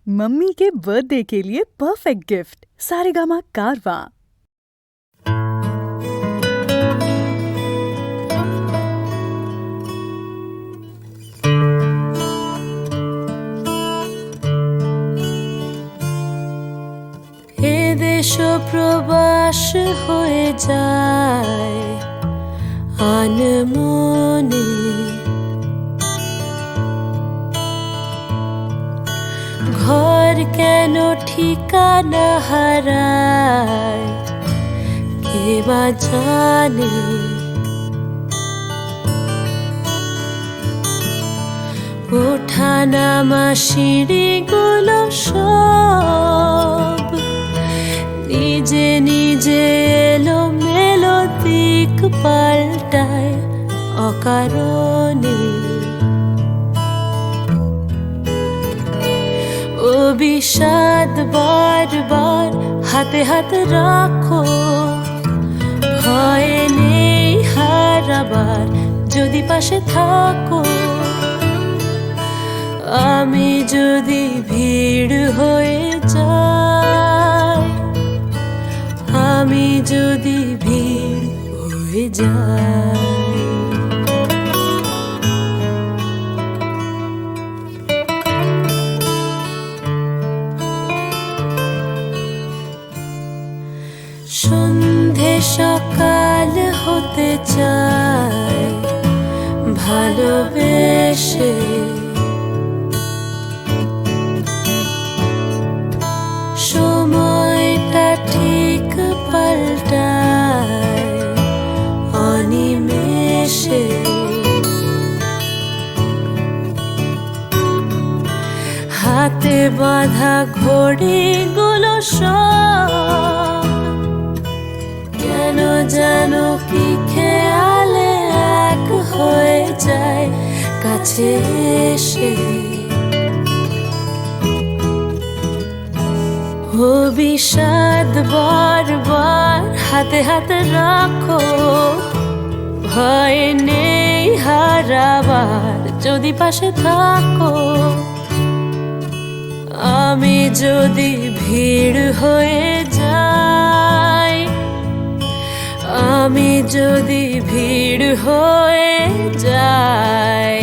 Mummy के birthday के लिए परफेक्ट गिफ्ट सारेगामा कारवां। এ দেশ প্রবাস হয়ে যায় আনমনে, ঘর কেন ঠিকানা হারায় কে বা জানে। ওঠানামা সিঁড়িগুলো সব নিজে নিজে এলোমেলো দিক পাল্টায় অকারণে। ও বিষাদ বারবার হাতে হাত রাখো, ভয় নেই হারাবার যদি পাশে থাকো। আমি যদি ভিড় হয়ে যাই, আমি যদি ভিড় হয়ে যাই। সন্ধে সকাল হতে চায় ভালোবেসে, সময়টা ঠিক পাল্টায় অনিমেষে। হাতে বাঁধা ঘড়িগুলো সব কেন যেন কি খেয়ালে এক হয়ে যায় কাছে এসে। ও বিষাদ বারবার হাতে হাতে রাখো, ভয় নেই হারাবার যদি পাশে থাকো। আমি যদি ভিড় হয়ে যাই, আমি যদি ভিড় হয়ে যাই।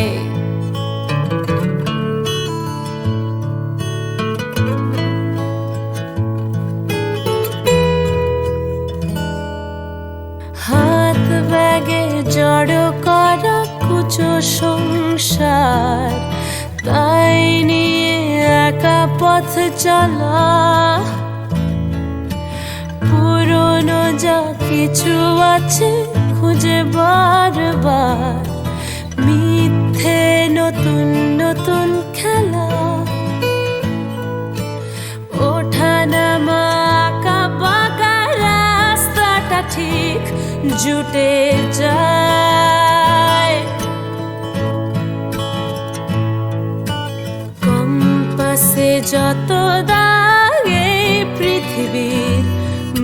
হাত ব্যাগে জড়ো করা কুচো সংসার, তাই নিয়ে একা পথ চলা। পুরনো যা কিছু আছে খুঁজে বারবার মিথ্যে নতুন নতুন খেলা। ওঠানামা আঁকা বাঁকা রাস্তাটা ঠিক জুটে যায়। কম্পাসে যত দাগ এই পৃথিবীর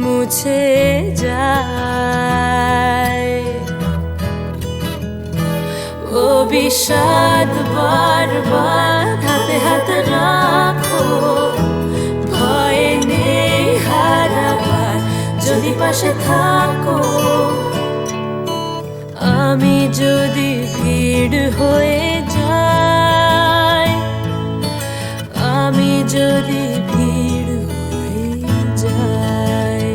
মুছে যায়। ও বিষাদ বারবার হাতে হাত রাখো, ভয় নেই হারাবার যদি পাশে থাকো। আমি যদি ভিড় হয়ে যাই, আমি যদি ভিড় হয়ে যাই।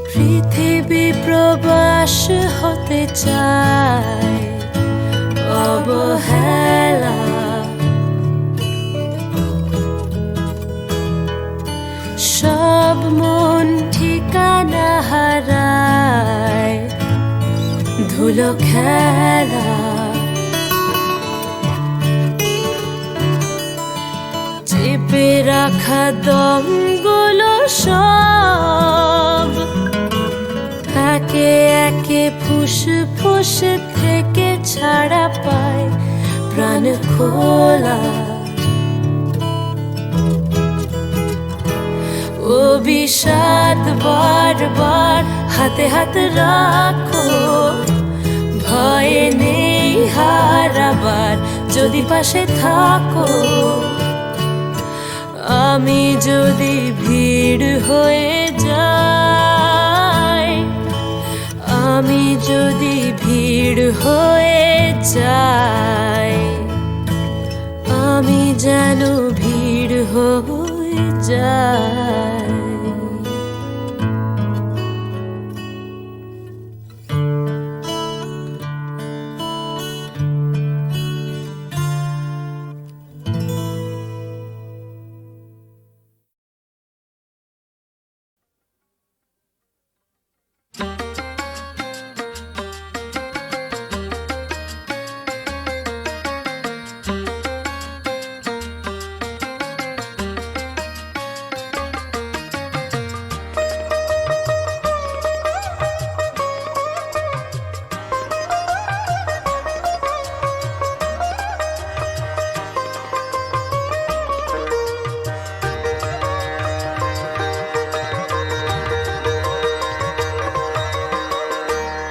পৃথিবী প্রবাস হতে চায় অবহেলা, সব মন ঠিকানা হারায় ধুলো খেলা। চেপে রাখা দমগুলো সব একে একে ফুসফুস থেকে ছাড়া পায় প্রাণ খোলা। ও বিষাদ বারবার হাতে হাত রাখো, ভয়ে নেই হারাবার যদি পাশে থাকো। আমি যদি ভিড় হয়ে যাই, আমি যদি ভিড় হয়ে যাই, আমি যেন ভিড় হয়ে যাই।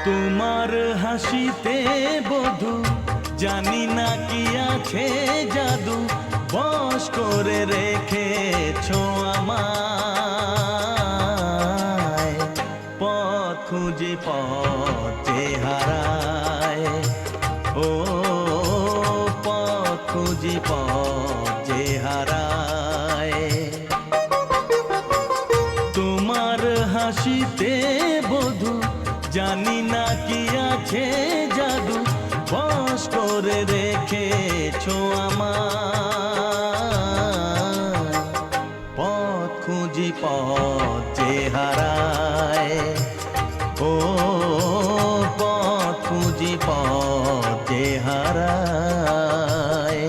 তোমার হাসিতে বধু জানি না কি আছে জাদু, বশ করে রেখেছো আমায়। পথ খুঁজে পথে হারায়, ও পথ খুঁজে পথে হারায়। তোমার হাসিতে বধু জানি না কি আছে জাদু, বশ করে রেখেছো আমায়। পথ খুঁজি পথে হারায়, ও পথ খুঁজি পথে হারায়।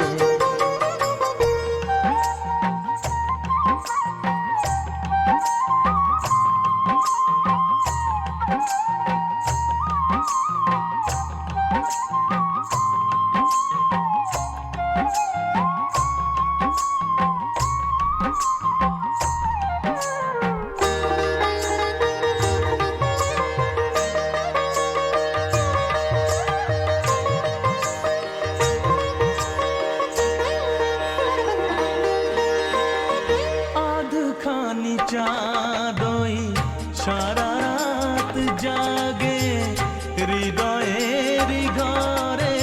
আধখানি চাঁদই সারা রাত জাগে, হৃদয়ের ঘরে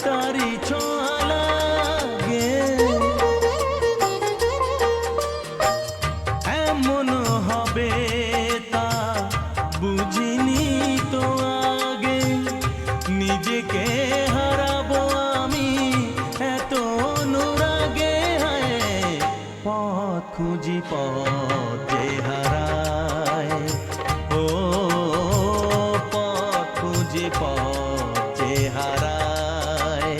তারি ছোঁয়া লাগে। এমন হবে তা বুঝিনি তো আগে, নিজেকে হারাবো আমি এত অনুরাগে। পথ খুঁজি পথে হারায়, ও পথ খুঁজি পথে হারায়।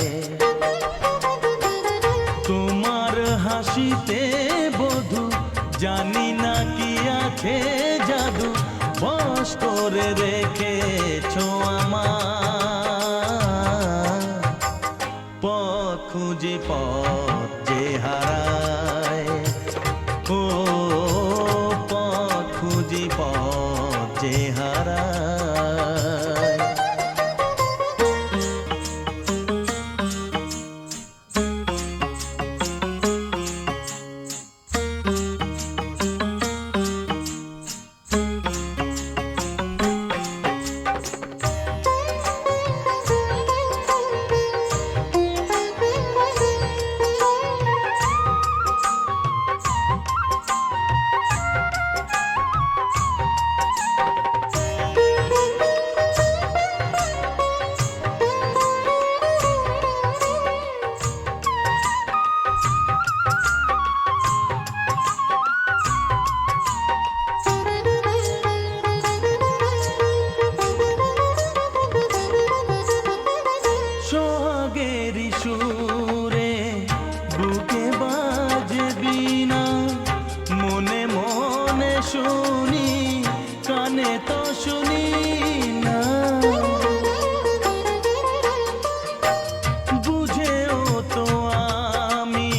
তোমার হাসিতে বধু জানি না কি আছে জাদু, বশ করে রেখেছো আমায়। পথ খুঁজি পথে হারায়, ও পথ খুঁজি পথে হারায়। সোহাগেরি সুরে বুকে বাজবি না, মনে মনে শুনি কানে তো শুনি না। বুঝেও তো আমি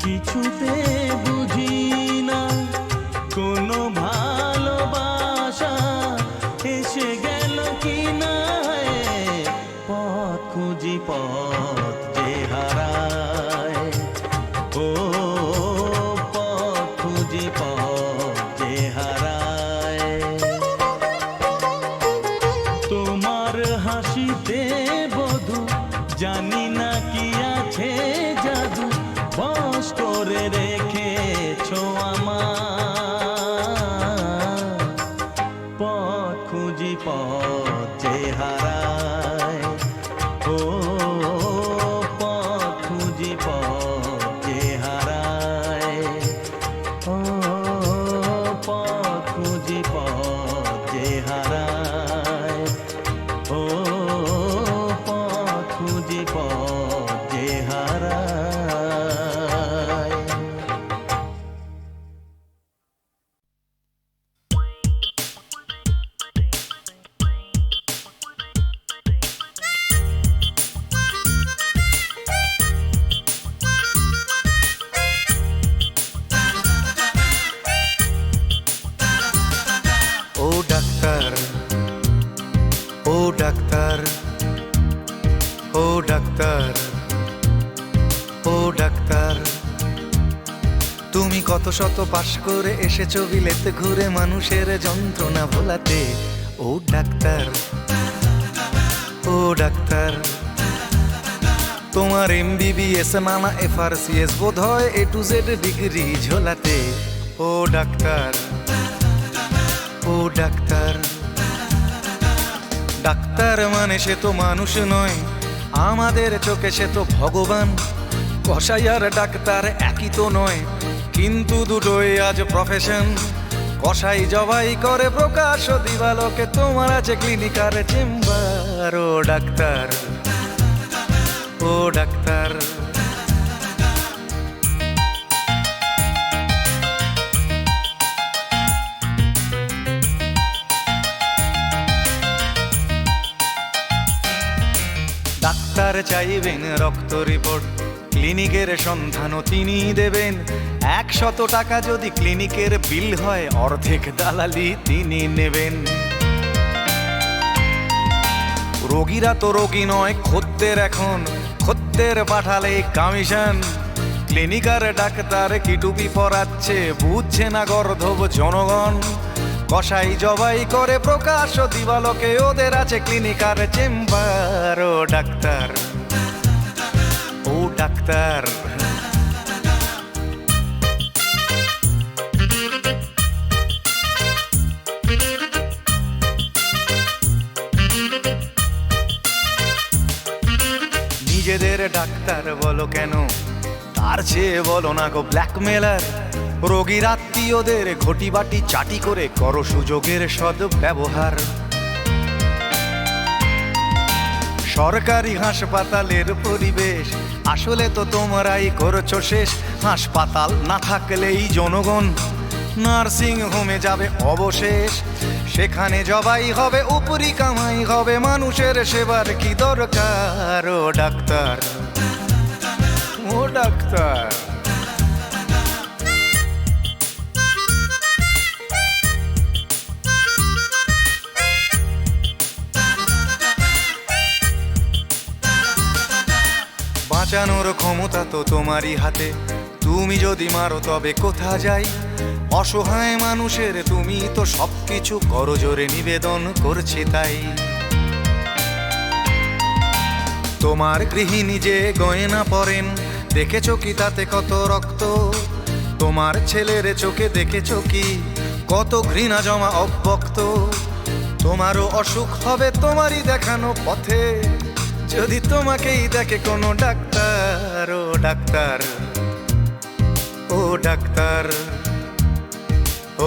কিছুতে বুঝি না, কোনো ভালোবাসা এসে গেল কি না, পথ খুঁজি পথ যে হারায়, ও পথ খুঁজি পথ যে হারায়। তোমার হাসিতে বধু জানি না কি আছে জাদু, বশ করে রেখেছো আমার, পথ খুঁজি পথ যে হারায়, ও পথ খুঁজি পথ যে হারায়, ও পথ খুঁজি পথ যে হারায়, ও পথ খুঁজি পথ যে হারায়। ও ডাক্তার, ও ডাক্তার, ও ডাক্তার, ও ডাক্তার, তুমি কত শত পাশ করে এসেছো বিলেতে ঘুরে মানুষের যন্ত্রণা ভোলাতে। ও ডাক্তার, ও ডাক্তার, তোমার MBBS নানা FRCS বোধ হয় A to Z ডিগ্রি ঝোলাতে। ও ডাক্তার, ও ডাক্তার, ডাক্তার মানে সে তো মানুষ নয়, আমাদের চোখে সে তো ভগবান। কসাই আর ডাক্তার একই তো নয়, কিন্তু দুটোই আজ প্রফেশন। কসাই জবাই করে প্রকাশ দিবালোকে, তোমার আছে ক্লিনিক আর চেম্বার। ও ডাক্তার, ও ডাক্তার, ডাক্তার চাইবেন রক্ত রিপোর্ট, ক্লিনিকের সন্ধানও তিনি দেবেন। 100 টাকা যদি ক্লিনিকের বিল হয়, অর্ধেক দালালি তিনি নেবেন। রোগীরা তো রোগী নয় খদ্দের, এখন খদ্দের পাঠালে কমিশন। ক্লিনিক আর ডাক্তার কি টুপি পরাচ্ছে, বুঝছে না গর্ধব জনগণ। কসাই জবাই করে প্রকাশ দিবালোকে, ওদের আছে ক্লিনিক আর চেম্বার। ও ডাক্তার, ও ডাক্তার, নিজেদের ডাক্তার বলো কেন, তার চেয়ে বলো না গো ব্ল্যাকমেলার। রোগীর আত্মীয়দের ঘটি বাটি চাটি করে করো সুযোগের সদ্ব্যবহার। সরকারি হাসপাতালের পরিবেশ আসলে তো তোমরাই করছো শেষ। হাসপাতাল না থাকলেই জনগণ নার্সিং হোমে যাবে অবশেষ। সেখানে জবাই হবে, উপরি কামাই হবে, মানুষের সেবার কি দরকার। ও ডাক্তার, ও ডাক্তার, বাঁচানোর ক্ষমতা তো তোমারই হাতে, তুমি যদি মারো তবে কোথা যাই। অসহায় মানুষের তুমি তো সবকিছু করজোরে নিবেদন করছে তাই। তোমার গৃহিণী যে গয়না পরেন, দেখেছো কি তাতে কত রক্ত? তোমার ছেলের চোখে দেখেছো কি কত ঘৃণা জমা অব্যক্ত? তোমারও অসুখ হবে তোমারই দেখানো পথে, যদি তোমাকেই দেখে কোনো ডাক্তার। ও ডাক্তার, ও ডাক্তার,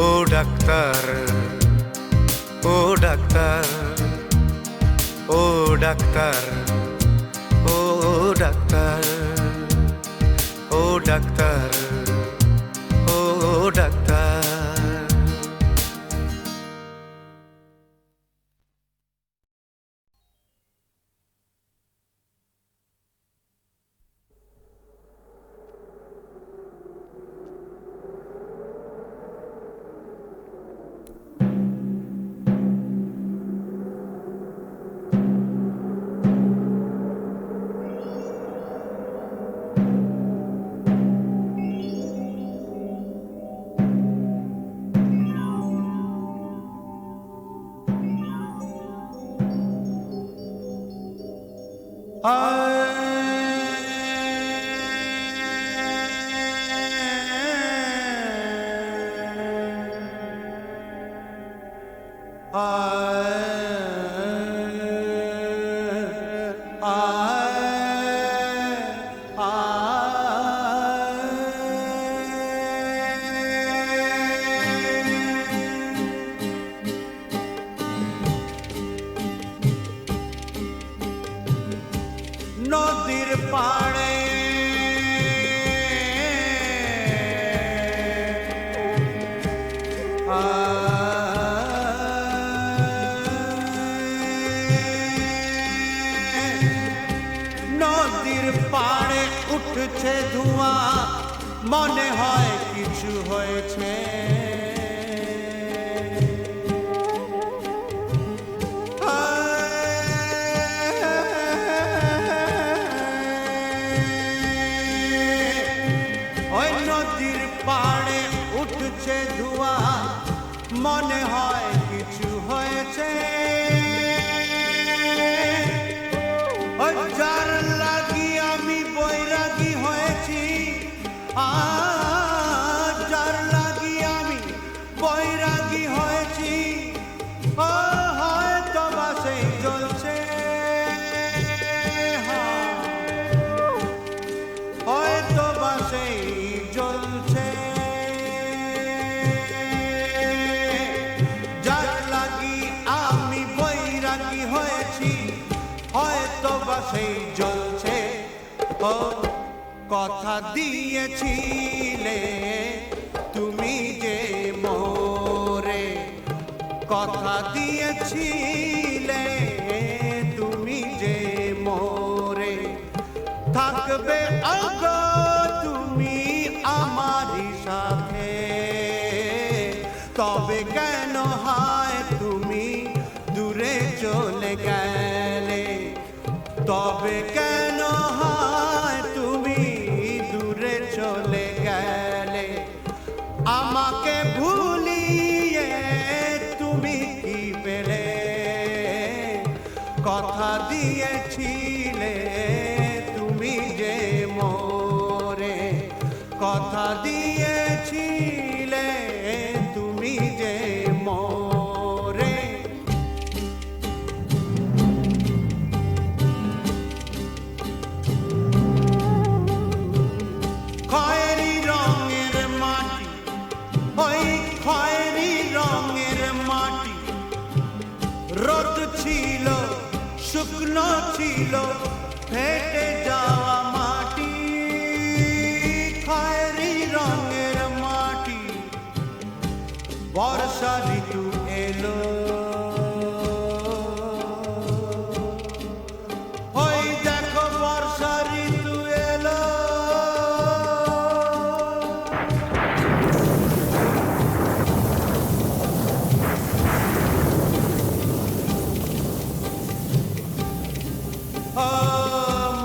ও ডাক্তার, ও ডাক্তার, ও ডাক্তার, ও ডাক্তার, ও ডাক্তার, ও ডাক্তার। নদীর পাড়ে নদীর পাড়ে উঠছে ধোঁয়া, মনে হয় কিছু হয়েছে। ওই নদীর পাড়ে উঠছে ধোঁয়া, মনে হয় কিছু হয়েছে। ওই যার লাগি আমি বৈরাগী হয়েছি, যার লাগি আমি বৈরাগী হয়েছি, ও হয়তো বা সেই জ্বলছে, হয়তো বা সেই জ্বলছে। যার লাগি আমি বৈরাগী হয়েছি, হয়তো বা সেই জ্বলছে। ও কথা দিয়েছিলে তুমি যে মোরে, কথা দিয়েছিলে তুমি যে মোরে, থাকবে আগো তুমি আমারই সাথে। তবে কেন হায় তুমি দূরে চলে গেলে, তবে কেন হায় তুমি দূরে চলে গেলে। আমাকে ভুলিয়ে তুমি কি পেলে, কথা দিয়েছিলে তুমি যে মোরে, কথা দিয়েছিলে তুমি যে মোরে। খয়েরি রঙের মাটি, ওই খয়েরি রঙের মাটি, রোদ ছিল শুকনো ছিল ফেটে যাওয়া মাটি। খয়েরি রঙের মাটি, বর্ষা ঋতু এলো, ওই দেখো বর্ষা ঋতু এলো।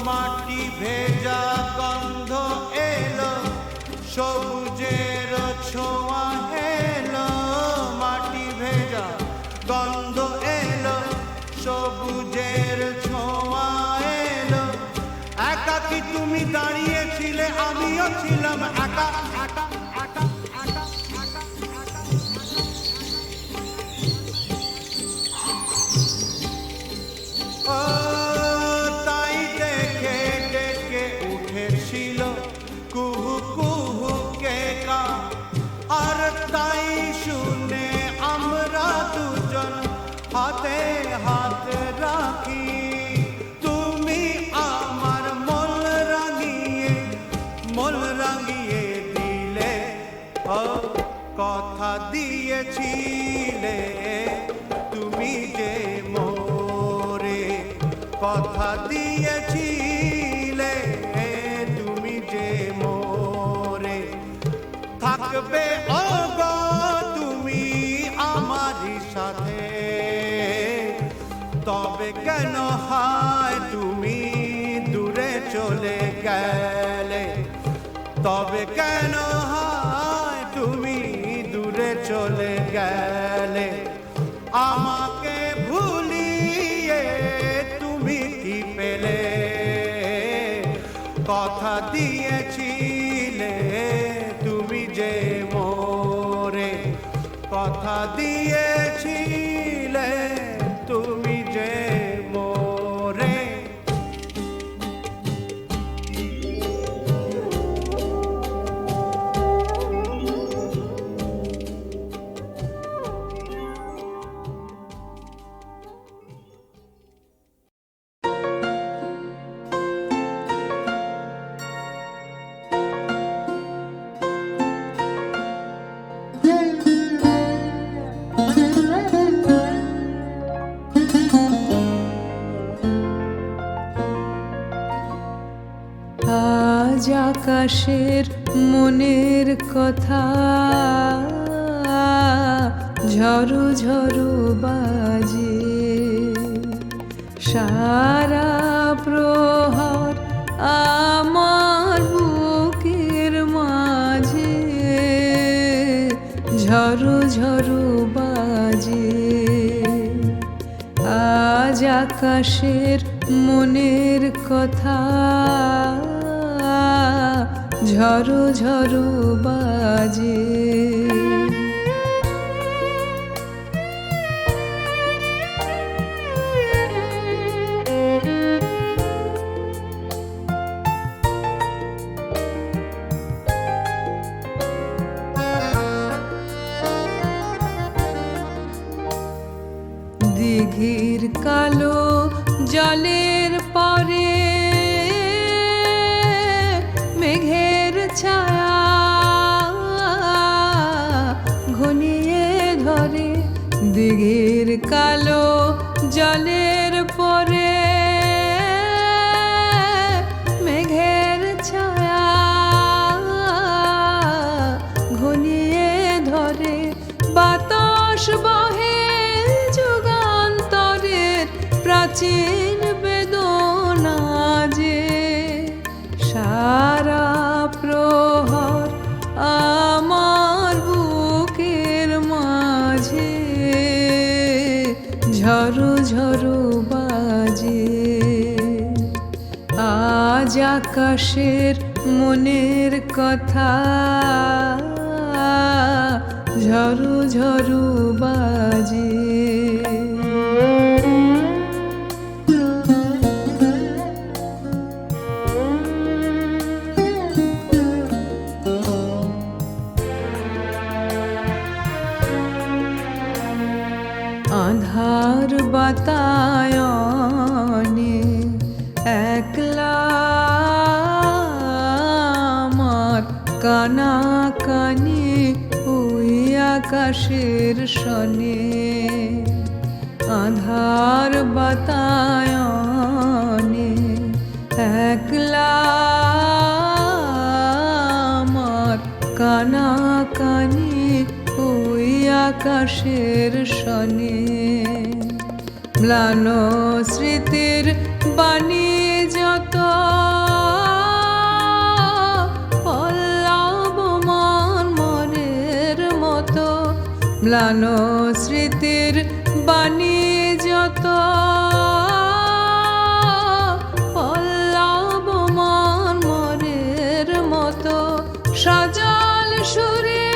মাটি ভেজা গন্ধ এলো, সবুজের ছোঁয়া এলো। মাটি ভেজা গন্ধ এলো, সবুজের ছোঁয়া এলো। একাকী তুমি দাঁড়িয়েছিলে, আমিও ছিলাম একা একা একা একা একা। ও তাই দেখে ডেকে উঠেছিল কুহু কুহু কেকা, আর তাই শুনে আমরা দুজন হাতে হাত রাখি। তুমি আমার মন রাঙিয়ে দিলে, ও কথা দিয়েছিলে তুমি যে মোরে, কথা দিয়েছিলে তুমি যে মোরে। থাকবে ওগো তুমি আমারই সাথে, তবে কেন হায় তুমি দূরে চলে গেলে, তবে কেন হায় তুমি দূরে চলে গেলে। আমাকে ভুলিয়ে তুমি কি পেলে, দিয়েছিলে তুমি যে মোরে। আজ আকাশের মনের কথা ঝড়ো ঝড়ো বাজে, সারা প্রহর আমার বুকের মাঝে ঝড়ো ঝড়ো বাজে। আজ আকাশের মনের কথা ঝড়ো ঝড়ো বাজে। দিঘির কালো জলের পরে মেঘের ছায়া ঘনিয়ে ধরে, দিঘির কালো জলের পরে মেঘের ছায়া ঘনিয়ে ধরে, বাতাস বহে যুগান্তরের প্রাচীন বেদনা যে, সারা প্রহর আমার বুকের মাঝে ঝড়ো ঝড়ো বাজে। আজ আকাশের মনের কথা ঝড়ো ঝড়ো বাজে। আধার বাতায়নে একলা আমার কানা কানি ওই আকাশের সনে, আধার বাতায়নে একলা আমার কানা কানি ওই আকাশের সনে, ম্লান স্মৃতির বাণী যত পল্লবমান মনের মতো, ম্লান স্মৃতির বাণী যত পল্লবমান মনের মতো, সজল সুরে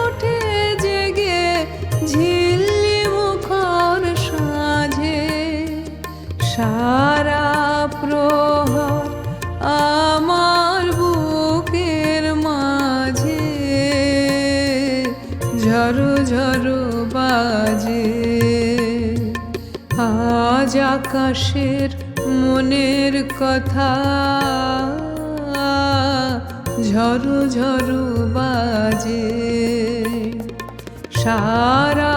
ওঠে জেগে ঝিল্লি মুখর সাঁঝে, সারা প্রহর আমার বুকের মাঝে ঝড়ো ঝড়ো বাজে। আজ আকাশের মনের কথা ঝড়ো ঝড়ো বাজে, সারা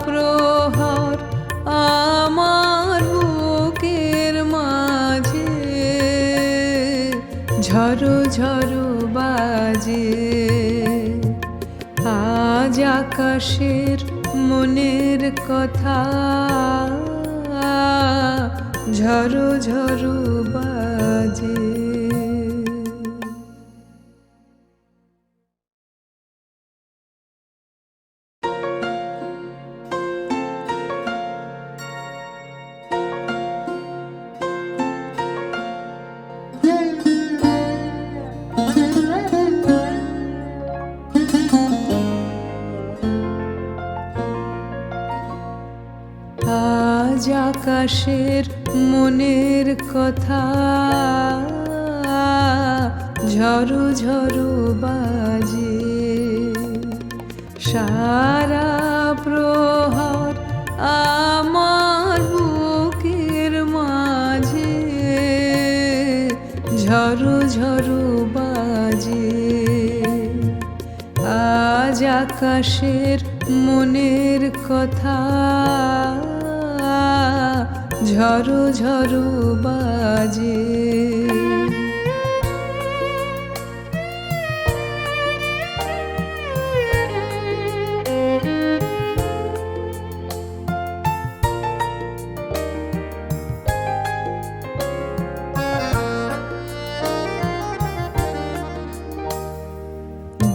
প্রহর আমার বুকের মাঝে ঝড়ো ঝড়ো বাজে। আজ আকাশের মনের কথা ঝড়ো ঝড়ো বাজে। আজ আকাশের মনের কথা ঝরো ঝরো বাজে, সারা প্রহর আমার বুকের মাঝে ঝরো ঝরো বাজে। আজ আকাশের মনের কথা ঝরো ঝরো বাজে।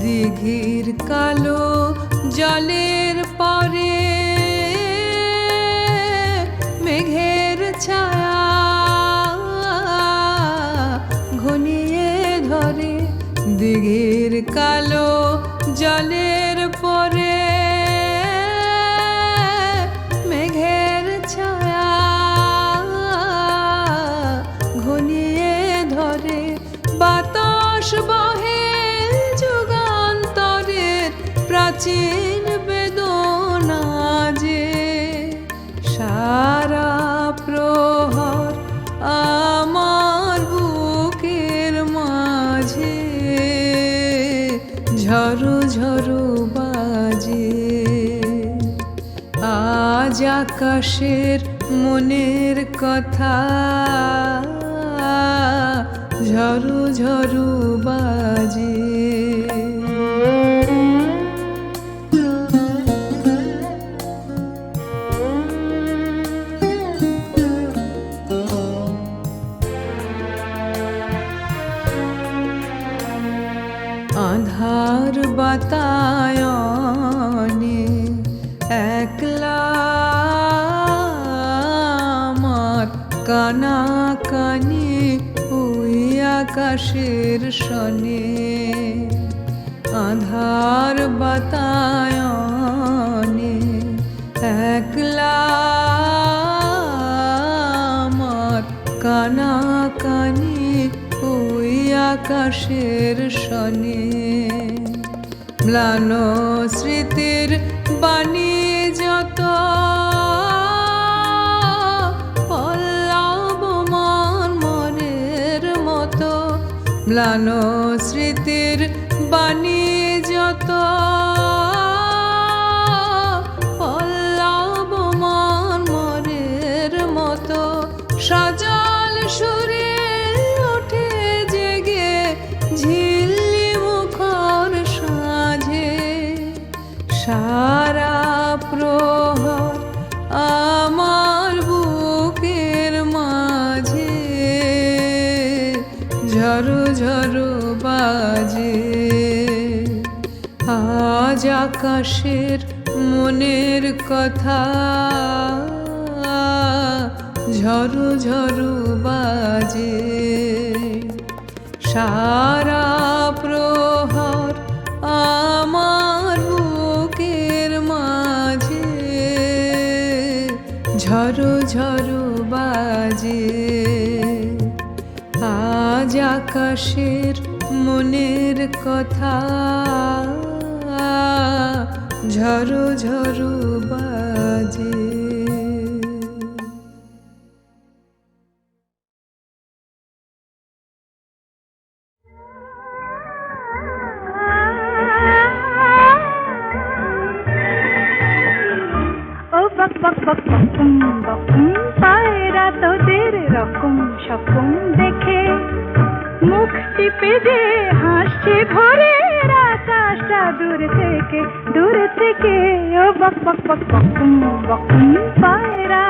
দিঘির কালো জলের পরে মেঘের ছায়া ঘনিয়ে ধরে, দিঘির কালো জলের পরে মেঘের ছায়া ঘনিয়ে ধরে, বাতাস বহে যুগান্তরের প্রাচীন বেদনা যে, সারা প্রহর আমার বুকের মাঝে ঝরো ঝরো বাজে। আজ আকাশের মনের কথা ঝরো ঝরো বাজে। আধার বাতায়নে একলা আমার কানা কানি ওই আকাশের সনে, আধার বাতায়নে একলা আমার কানা কানি ওই আকাশের সনে, ম্লান স্মৃতির বাণী যত পল্লবমান মনের মতো, ম্লান স্মৃতির বাণী যত পল্লবমান মনের মতো, সজল সুরে ওঠে জেগে ঝিল্লি মুখর সাঁঝে, সারা প্রহর আমার বুকের মাঝে ঝরো ঝরো বাজে। আজ আকাশের মনের কথা ঝরো ঝরো বাজে, সারা প্রহর আমার বুকের মাঝে ঝরো ঝরো বাজে। আজ আকাশের মনের কথা ঝরো ঝরো বাজে। বক বক বক বকুম বকুম পায়রা তোদের রকম সকম দেখে মুখ টিপে যে হাসছে ভোরের আকাশটা দূর থেকে ও বক বক বক বকুম বকুম পায়রা।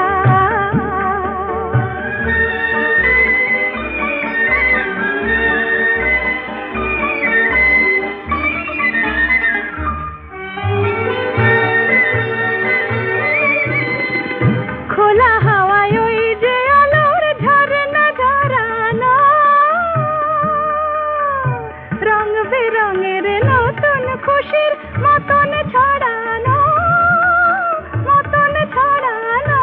খোলা হাওয়ায় ওই যে আলোর ঝরনা ঝরানো, রং বেরঙের নতুন খুশির মতন ছড়ানো, মতন ছড়ানো।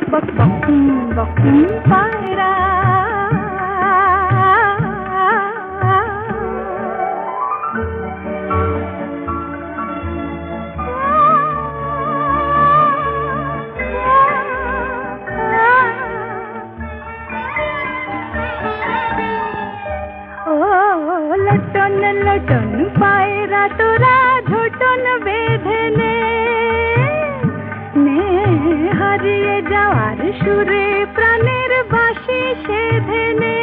বক বক পায়রা লটন লটন পায়রা তোরা ঝোটন বেঁধে নে হারিয়ে যাওয়ার সুরে প্রাণের বাঁশি সেধে নে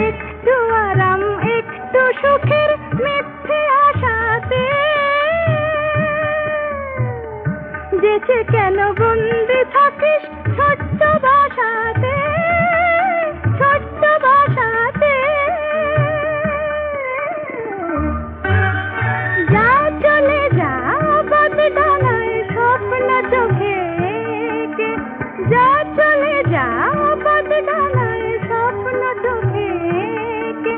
একটু আরাম একটু সুখের মিথ্যে আশাতে যেচে কেন বন্দি থাকিস ছোট্ট বাসাতে ছোট্ট বাসাতে যা চলে যা বাদ ডানায় স্বপ্ন চোখে কে যা চলে যা বাদ ডানায় স্বপ্ন চোখে কে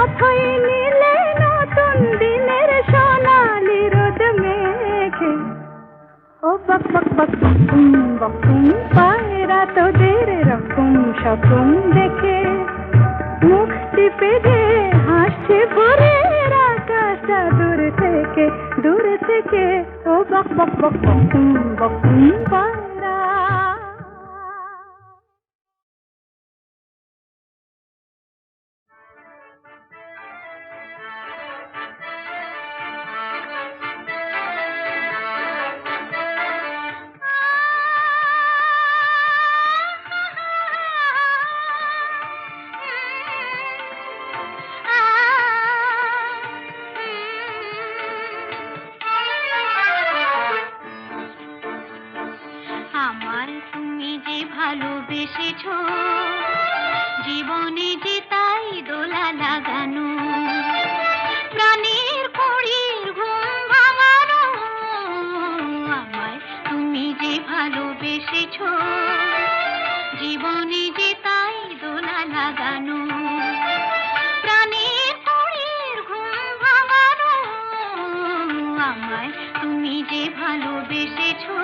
অথই নীলে নতুন দিনের সোনালি রোদ মেঘে ও বক বক বক বকুম পায়রা তোদের রকম সকম দেখে মুখ টিপে যে হাসছে ভোরের আকাশটা দূর থেকে ও বক বক বক বকুম পায়রা আমার তুমি যে ভালোবেসেছো জীবনে যে তাই দোলা লাগানো প্রাণের কড়ির ঘুম ভাঙানো আমায় তুমি যে ভালোবেসেছো জীবনে যে তাই দোলা লাগানো প্রাণের কড়ির ঘুম ভাঙানো আমায় তুমি যে ভালোবেসেছো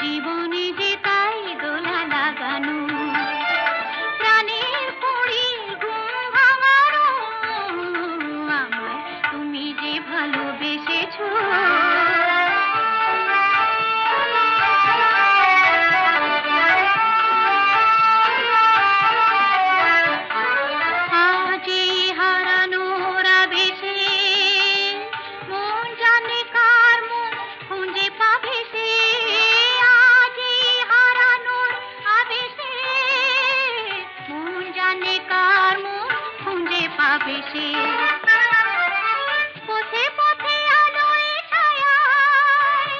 জীবনে যে তাই দোলা লাগানো প্রাণের কড়ির ঘুম ভাঙানো আমায় তুমি যে ভালোবেসেছো পথে পথে আলোয় ছায়ায়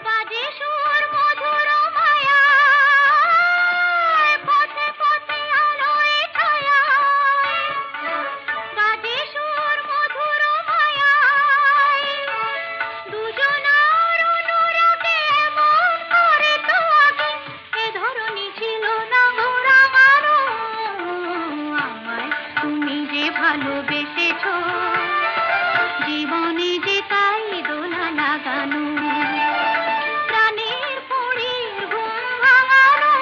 বাজে সুর মধুর মায়ায় পথে পথে আলোয় ছায়ায় বাজে সুর মধুর মায়ায় দুজনার অনুরাগে এমন করে তো আগে এ ধরনী ছিল না ঘোরামারো আমায় তুমি যে ভালোবেসেছো জীবনে যে তাই দোলা লাগানো প্রাণের কড়ির ঘুম ভাঙানো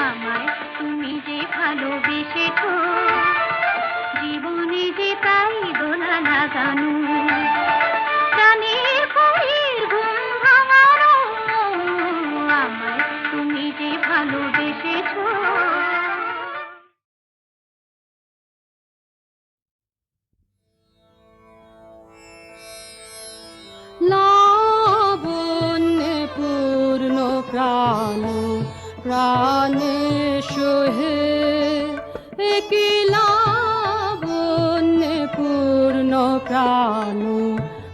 আমায় তুমি যে ভালোবেসেছো জীবনে যে তাই দোলা লাগানো প্রাণের কড়ির ঘুম ভাঙানো আমায় তুমি যে ভালোবেসেছো সোহে কি লাবণ্যে পূর্ণ প্রাণ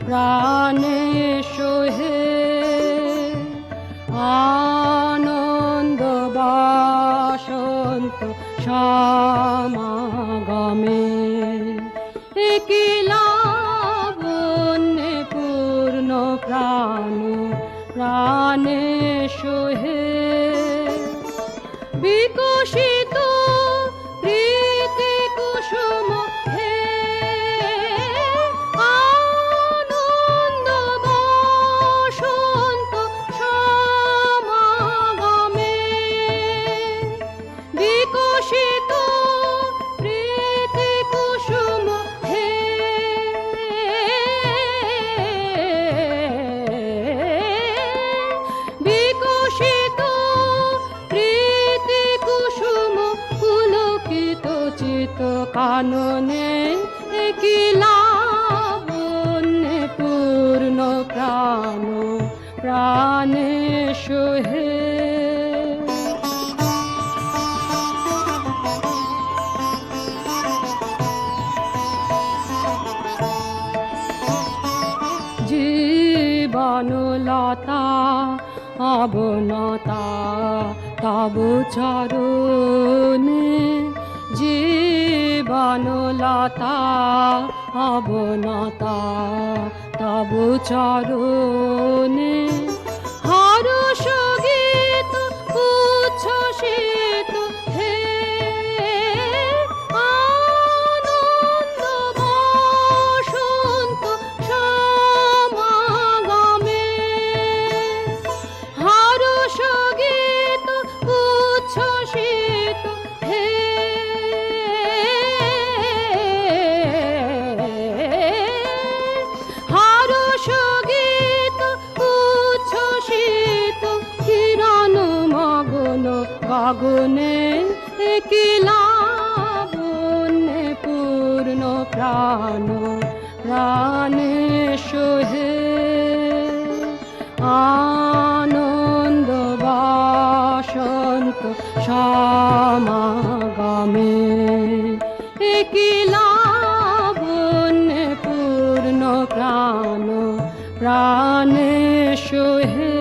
প্রাণে সোহে আনন্দ বাসন্ত সমাগমে কি লাবণ্যে পূর্ণ প্রাণ প্রাণে সোহে বিকশিত প্রীতি কুসুম হে আনন্দ বসন্ত সমাগমে বিকশিত প্রীতি কুসুম হে বিকশিত প্রীতি কুসুম পুলকিত চিত কাননে কি লাবণ্যে পূর্ণ প্রাণ প্রাণে সোহে জীবনলতা অবনতা তব চরণে জীবনলতা অবনতা তব চরণে হর্ষ গীত উচ্ছ্বসিত হে আনন্দ বসন্ত সমাগমে হর্ষ গীত উচ্ছ্বসিত হে হর্ষ গীত উচ্ছ্বসিত কিরণ মগ্ন গগনে কি লাবণ্যে পূর্ণ প্রাণ প্রাণে সোহে আনন্দ বাসন্ত সমাগমে কি লাবণ্যে পূর্ণ প্রাণ প্রাণে সোহে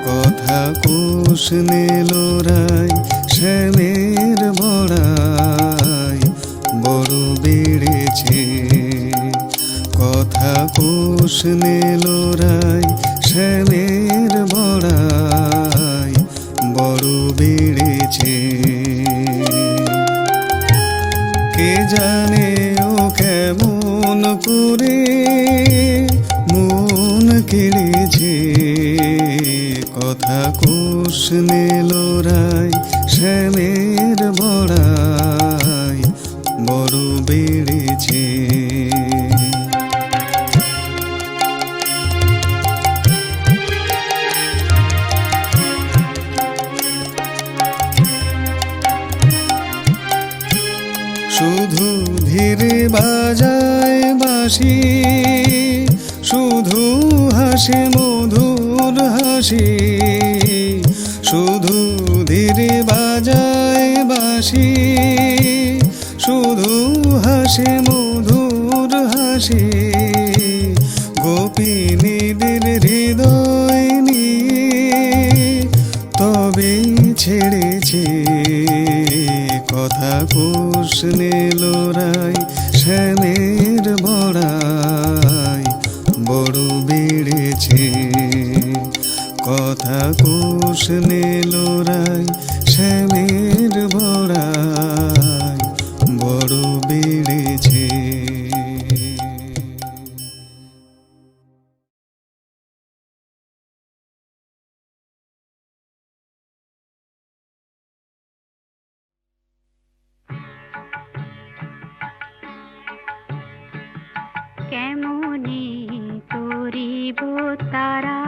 কথা কোষ নেলোরাই শ্যামের বড়াই বড় বেড়েছে কথা কোষ নেলোরাই শ্যামের বড়াই বড় বেড়েছে কে জানে ও কেমন করে মন কেড়েছে কথা কোষ নেলোরাই শ্যামের বড়াই বড় বেড়েছে শুধু ধীরে বাজায় বাঁশি শুধু হাসে মধুর হাসি শুধু ধীরে বাজায় বাঁশি শুধু হাসে মধুর হাসি গোপিনীদের হৃদয় নিয়ে তবে ছেড়েছে কথা কোষ নেলোরাই শ্যামের বড়াই বড় বেড়েছে কথা কোষ নেলোরাই শ্যামের বড়াই বড় বেড়েছে কেমনি করিব তারা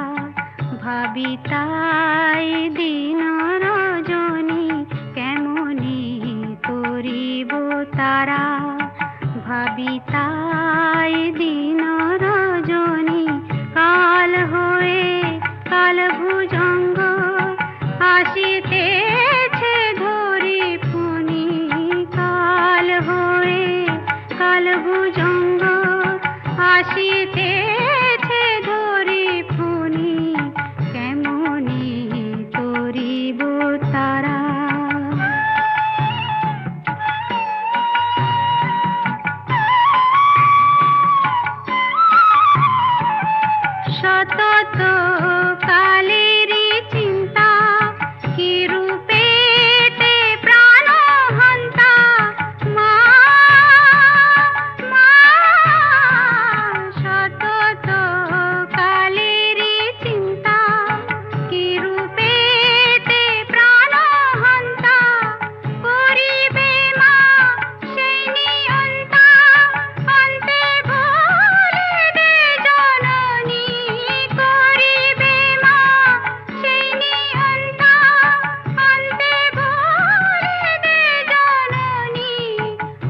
ভাবি তাই দিন রজনী কেমনি তারা ভাবি তাই দিন রজনী কাল হয়ে কাল ভুজঙ্গ আসিতেছে ধরি ফণি কাল হয়ে কাল ভুজঙ্গ আসিতেছে ধরি ফণি কেমনি তরিব তারা সতত কালেরই চিন্তা কি রূপেতে প্রাণ হন্তা মা মা সতত কালেরই চিন্তা কি রূপেতে প্রাণ হন্তা করিবে মা সেই নিয়ন্তা অন্তে বলে দে জননী করিবে মা সেই নিয়ন্তা অন্তে বলে দে জননী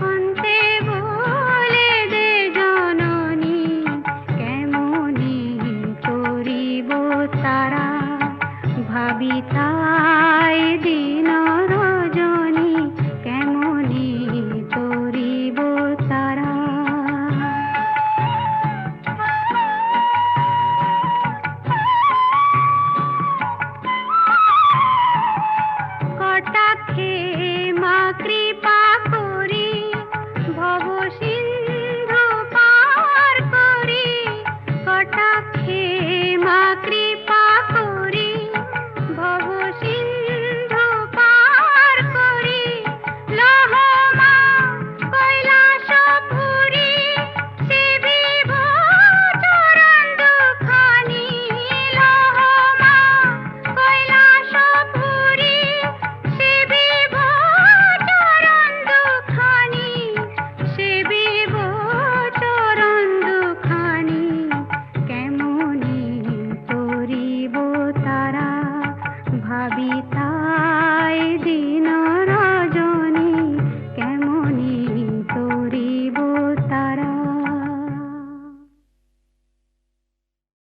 অন্তে বলে দে জননী কেমনি করিব তারা ভাবি তাই দিন রজনী কেমনি করিব তারা কটাক্ষে মা কৃপা